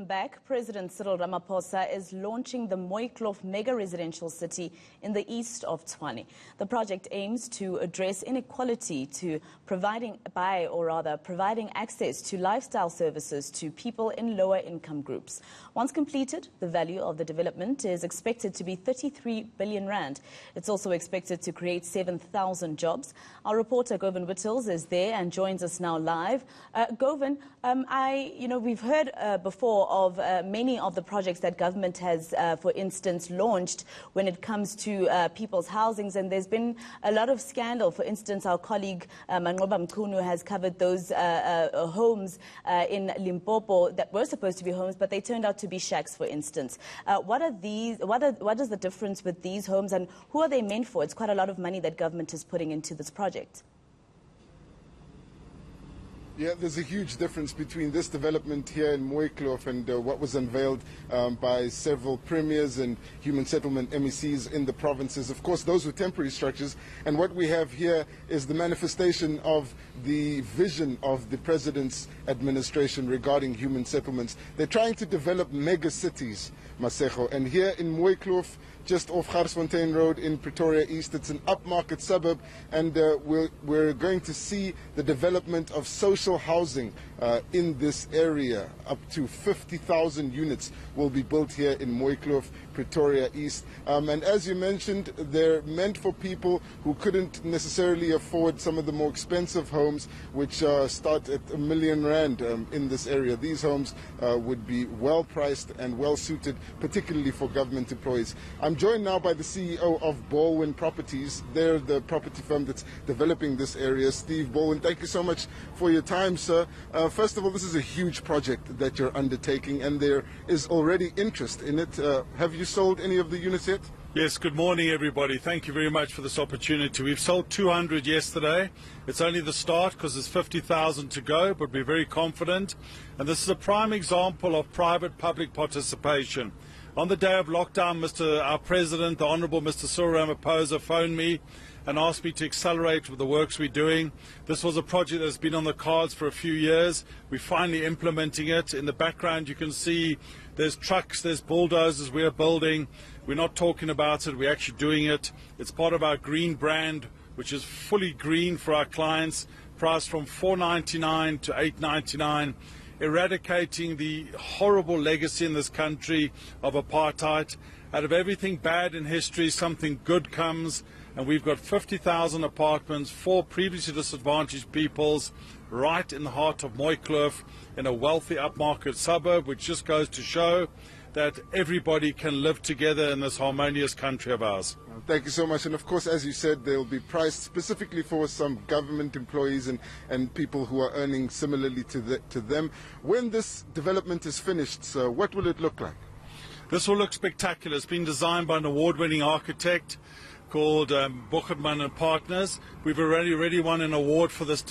Welcome back. President Cyril Ramaphosa is launching the Mooikloof Mega Residential City in the East of Tshwane. The project aims to address inequality to providing access to lifestyle services to people in lower income groups. Once completed, the value of the development is expected to be 33 billion rand. It's also expected to create 7,000 jobs. Our reporter Govan Whittles is there and joins us now live. Govan, we've heard before of many of the projects that government has, for instance, launched when it comes to people's housings, and there's been a lot of scandal. For instance, our colleague Manqoba Mchunu has covered those homes in Limpopo that were supposed to be homes, but they turned out to be shacks, for instance. What is the difference with these homes, and who are they meant for? It's quite a lot of money that government is putting into this project. Yeah, there's a huge difference between this development here in Mooikloof and what was unveiled by several premiers and human settlement MECs in the provinces. Of course, those were temporary structures, and what we have here is the manifestation of the vision of the President's administration regarding human settlements. They're trying to develop mega cities, Masego, and here in Mooikloof, just off Garsfontein Road in Pretoria East, it's an upmarket suburb, and we're going to see the development of social housing in this area. Up to 50,000 units will be built here in Mooikloof, Pretoria East. And as you mentioned, they're meant for people who couldn't necessarily afford some of the more expensive homes, which start at R1 million in this area. These homes would be well priced and well suited, particularly for government employees. I'm joined now by the CEO of Govan Properties. They're the property firm that's developing this area. Steve Govan, thank you so much for your time, sir. First of all, this is a huge project that you're undertaking, and there is already interest in it. Have you sold any of the units yet? Yes, good morning everybody. Thank you very much for this opportunity. We've sold 200 yesterday. It's only the start because there's 50,000 to go, but we're very confident. And this is a prime example of private-public participation. On the day of lockdown, our President, the Honourable Mr. Cyril Ramaphosa, phoned me and asked me to accelerate with the works we're doing. This was a project that's been on the cards for a few years. We're finally implementing it. In the background you can see there's trucks, there's bulldozers we're building. We're not talking about it, we're actually doing it. It's part of our green brand, which is fully green for our clients, priced from $4.99 to $8.99. Eradicating the horrible legacy in this country of apartheid. Out of everything bad in history, something good comes, and we've got 50,000 apartments for previously disadvantaged peoples right in the heart of Mooikloof in a wealthy upmarket suburb, which just goes to show that everybody can live together in this harmonious country of ours. Thank you so much. And of course, as you said, they'll be priced specifically for some government employees and people who are earning similarly to them. When this development is finished, sir, what will it look like? This will look spectacular. It's been designed by an award-winning architect called Bochertman and Partners. We've already won an award for this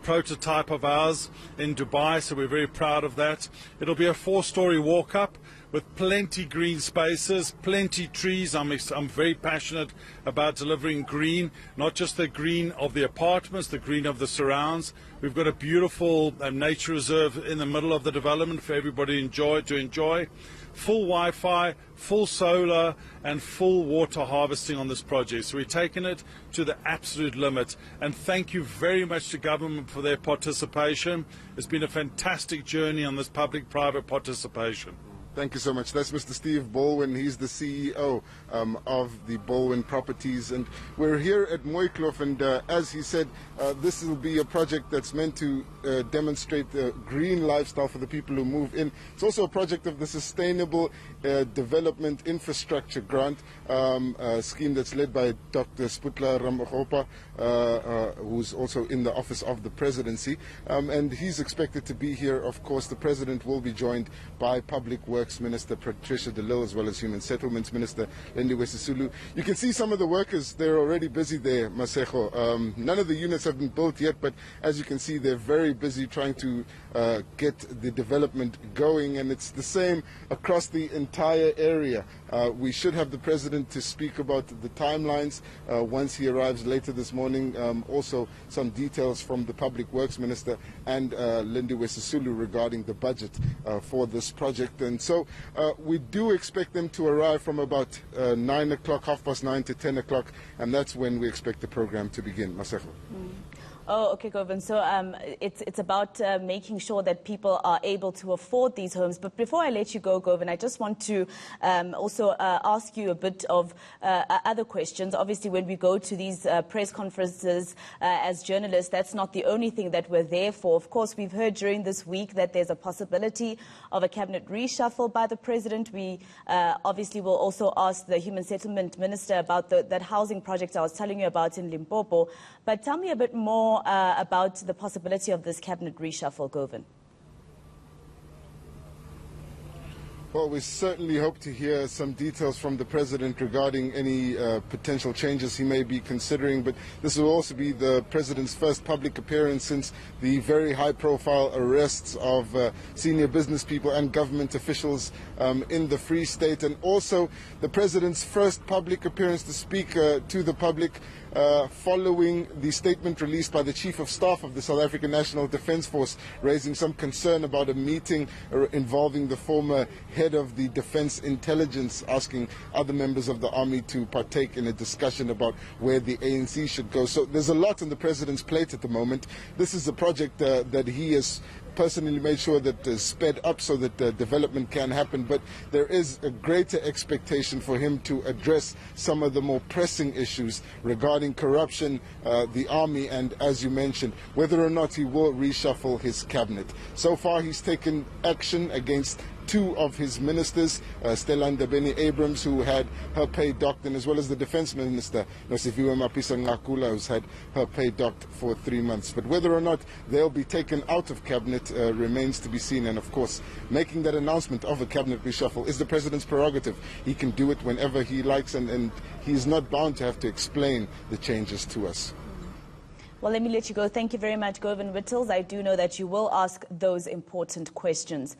prototype of ours in Dubai, so we're very proud of that. It'll be a 4-story walk-up with plenty green spaces, plenty trees. I'm very passionate about delivering green, not just the green of the apartments, the green of the surrounds. We've got a beautiful nature reserve in the middle of the development for everybody to enjoy. Full Wi-Fi, full solar and full water harvesting on this project. So we're taking it to the absolute limit. And thank you very much to government for their participation. It's been a fantastic journey on this public-private participation. Thank you so much. That's Mr. Steve Govan. He's the CEO of the Govan Properties. And we're here at Mooikloof, and as he said, this will be a project that's meant to demonstrate the green lifestyle for the people who move in. It's also a project of the Sustainable Development Infrastructure Grant scheme that's led by Dr. Cyril Ramaphosa, who's also in the office of the presidency. And he's expected to be here. Of course, the president will be joined by Public Works Works Minister Patricia de Lille, as well as Human Settlements Minister Lindiwe Sisulu. You can see some of the workers, they're already busy there, Masego. None of the units have been built yet, but as you can see, they're very busy trying to get the development going, and it's the same across the entire area. We should have the President to speak about the timelines once he arrives later this morning. Also, some details from the Public Works Minister and Lindiwe Sisulu regarding the budget for this project. And so we do expect them to arrive from about 9 o'clock, 9:30 to 10 o'clock, and that's when we expect the program to begin. Masego. Oh, okay, Govan. So it's about making sure that people are able to afford these homes. But before I let you go, Govan, I just want to also ask you a bit of other questions. Obviously, when we go to these press conferences as journalists, that's not the only thing that we're there for. Of course, we've heard during this week that there's a possibility of a cabinet reshuffle by the President. We obviously will also ask the Human Settlement Minister about that housing project I was telling you about in Limpopo. But tell me a bit more about the possibility of this cabinet reshuffle, Govan. Well, we certainly hope to hear some details from the President regarding any potential changes he may be considering, but this will also be the President's first public appearance since the very high-profile arrests of senior business people and government officials in the Free State, and also the President's first public appearance to speak to the public following the statement released by the Chief of Staff of the South African National Defence Force, raising some concern about a meeting involving the former head of the Defence Intelligence, asking other members of the army to partake in a discussion about where the ANC should go. So there's a lot on the President's plate at the moment. This is a project that he has personally made sure that sped up so that development can happen, but there is a greater expectation for him to address some of the more pressing issues regarding corruption, the army, and, as you mentioned, whether or not he will reshuffle his cabinet. So far, he's taken action against two of his ministers, Stella Ndabeni-Abrams, who had her pay docked, and as well as the Defence Minister, Nosiviwe Mapisa-Nqakula, who's had her pay docked for 3 months. But whether or not they'll be taken out of cabinet remains to be seen. And of course, making that announcement of a cabinet reshuffle is the President's prerogative. He can do it whenever he likes, and he is not bound to have to explain the changes to us. Well, let me let you go. Thank you very much, Govan Whittles. I do know that you will ask those important questions.